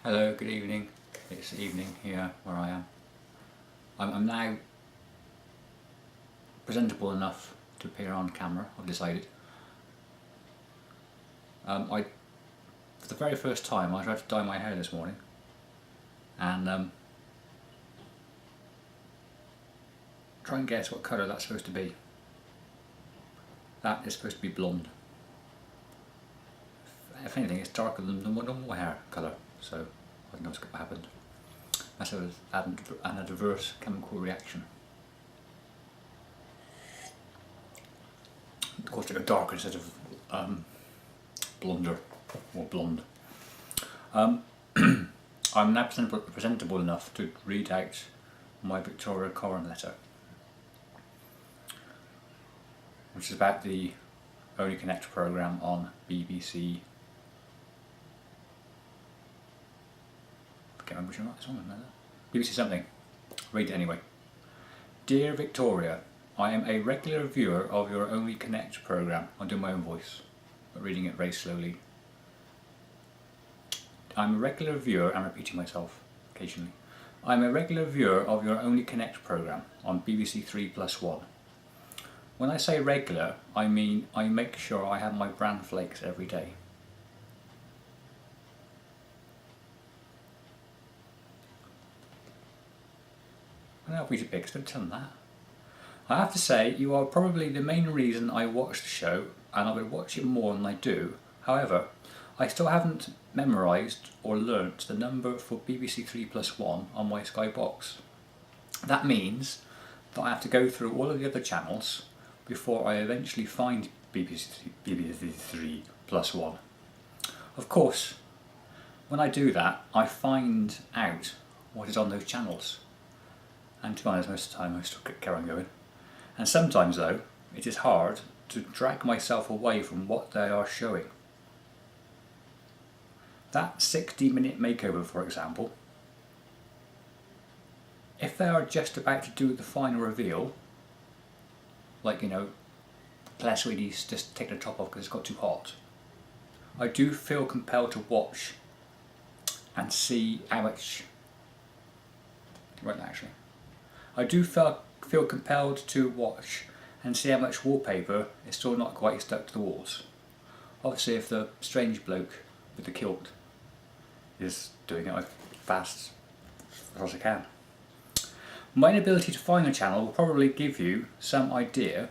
Hello, good evening. It's evening here where I am. I'm now presentable enough to appear on camera, I've decided. For the very first time I tried to dye my hair this morning and try and guess what colour that's supposed to be. That is supposed to be blonde. If anything, it's darker than the normal hair colour, so I don't know what's happened. That's an adverse chemical reaction. Of course, they go darker instead of blonder or blonde. I'm now presentable enough to read out my Victoria Coren letter, which is about the Only Connect programme on BBC. I can't remember which one it's on. BBC something. Read it anyway. Dear Victoria, I am a regular viewer of your Only Connect programme. I'm doing my own voice, but reading it very slowly. I'm a regular viewer, I'm repeating myself occasionally. I'm a regular viewer of your Only Connect programme on BBC 3+1. When I say regular, I mean I make sure I have my bran flakes every day. I don't know if we should pick, don't tell them that. I have to say, you are probably the main reason I watch the show, and I would watch it more than I do. However, I still haven't memorised or learnt the number for BBC 3+1 on my Sky box. That means that I have to go through all of the other channels before I eventually find BBC 3+1. Of course, when I do that, I find out what is on those channels. And to be honest, most of the time I still carry on going. And sometimes though, it is hard to drag myself away from what they are showing. That 60-minute makeover, for example, if they are just about to do the final reveal, like, you know, Claire Sweetie's just taking the top off because it's got too hot, I do feel compelled to watch and see how much, right now actually, I do feel compelled to watch and see how much wallpaper is still not quite stuck to the walls. Obviously if the strange bloke with the kilt is doing it as fast as I can. My inability to find the channel will probably give you some idea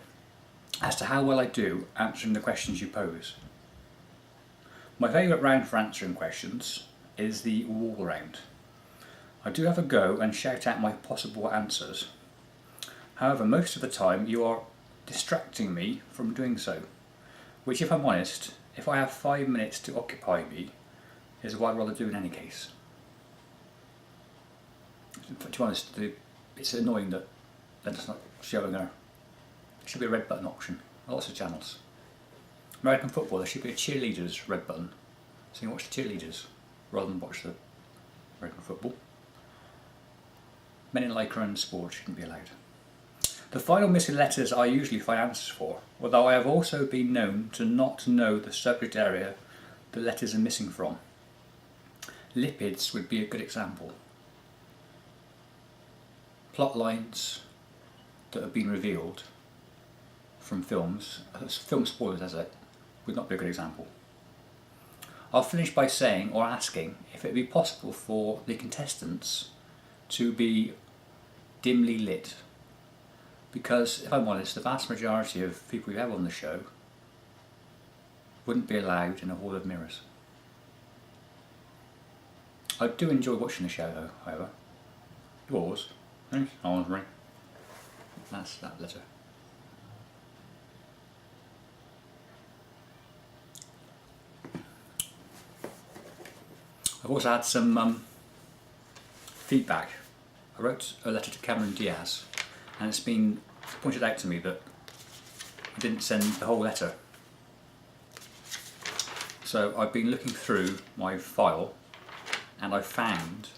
as to how well I do answering the questions you pose. My favourite round for answering questions is the wall round. I do have a go and shout out my possible answers. However, most of the time you are distracting me from doing so, which, if I'm honest, if I have 5 minutes to occupy me, is what I'd rather do in any case. To be honest, it's annoying that it's not showing her. There should be a red button option on lots of channels. American football, there should be a cheerleaders red button, so you can watch the cheerleaders rather than watch the American football. Men in lycra and sport shouldn't be allowed. The final missing letters I usually find answers for, although I have also been known to not know the subject area the letters are missing from. Lipids would be a good example. Plot lines that have been revealed from films, film spoilers as it, would not be a good example. I'll finish by saying or asking if it would be possible for the contestants to be dimly lit, because if I'm honest, the vast majority of people we have on the show wouldn't be allowed in a hall of mirrors. I do enjoy watching the show though, however. Yours? Thanks, Osprey. That's that letter. I've also had some feedback. I wrote a letter to Cameron Diaz, and it's been pointed out to me that I didn't send the whole letter. So I've been looking through my file and I found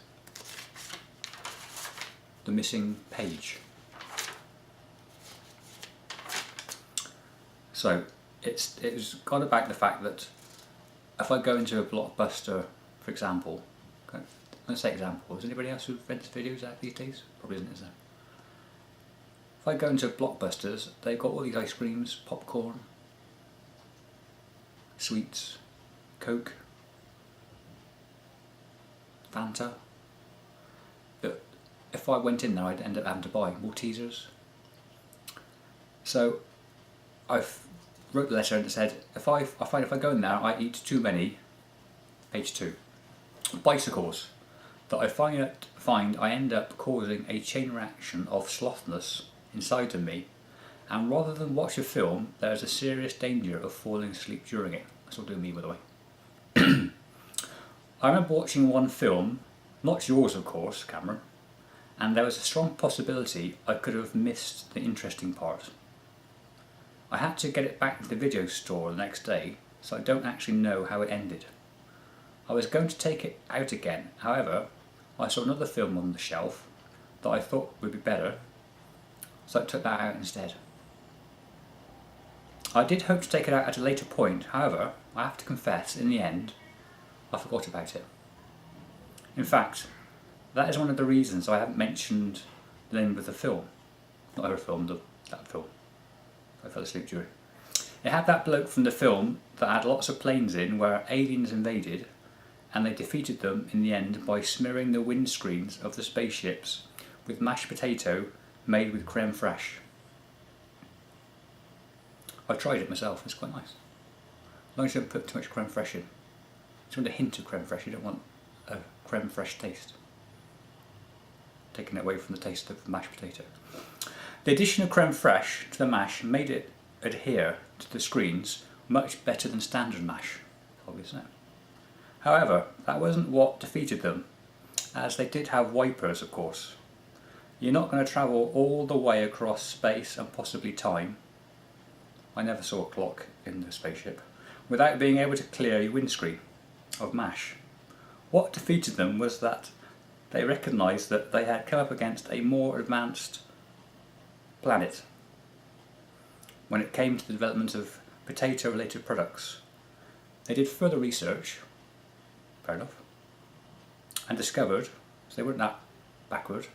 the missing page. So it's got about the fact that if I go into a Blockbuster, for example, Okay. Let's say example. Is anybody else who rents videos out these days? Probably isn't, is there? If I go into Blockbusters, they've got all these ice creams, popcorn, sweets, Coke, Fanta. But if I went in there, I'd end up having to buy Maltesers. So I wrote the letter and said, if I go in there, I eat too many, page 2, bicycles, that I find I end up causing a chain reaction of slothness inside of me, and rather than watch a film, there is a serious danger of falling asleep during it. That's all doing me, by the way. I remember watching one film, not yours of course, Cameron, and there was a strong possibility I could have missed the interesting part. I had to get it back to the video store the next day, so I don't actually know how it ended. I was going to take it out again, however, I saw another film on the shelf that I thought would be better, so I took that out instead. I did hope to take it out at a later point, however, I have to confess, in the end, I forgot about it. In fact, that is one of the reasons I haven't mentioned the name of the film. Not her film, that film. I fell asleep during. It had that bloke from the film that had lots of planes in where aliens invaded, and they defeated them in the end by smearing the windscreens of the spaceships with mashed potato made with creme fraiche. I tried it myself, it's quite nice. As long as you don't put too much creme fraiche in. Just want a hint of creme fraiche, you don't want a creme fraiche taste. Taking it away from the taste of the mashed potato. The addition of creme fraiche to the mash made it adhere to the screens much better than standard mash, obviously. However, that wasn't what defeated them, as they did have wipers, of course. You're not going to travel all the way across space and possibly time, I never saw a clock in the spaceship, without being able to clear your windscreen of mash. What defeated them was that they recognised that they had come up against a more advanced planet when it came to the development of potato-related products. They did further research, fair enough, and discovered, so they weren't that backward,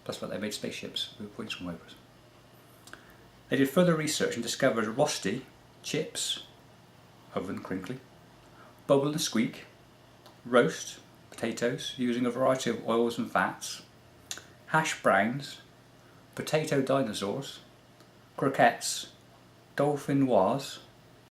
plus what they made spaceships with windscreen wipers. They did further research and discovered rosti, chips, oven crinkly, bubble and squeak, roast, potatoes using a variety of oils and fats, hash browns, potato dinosaurs, croquettes, dauphinoise,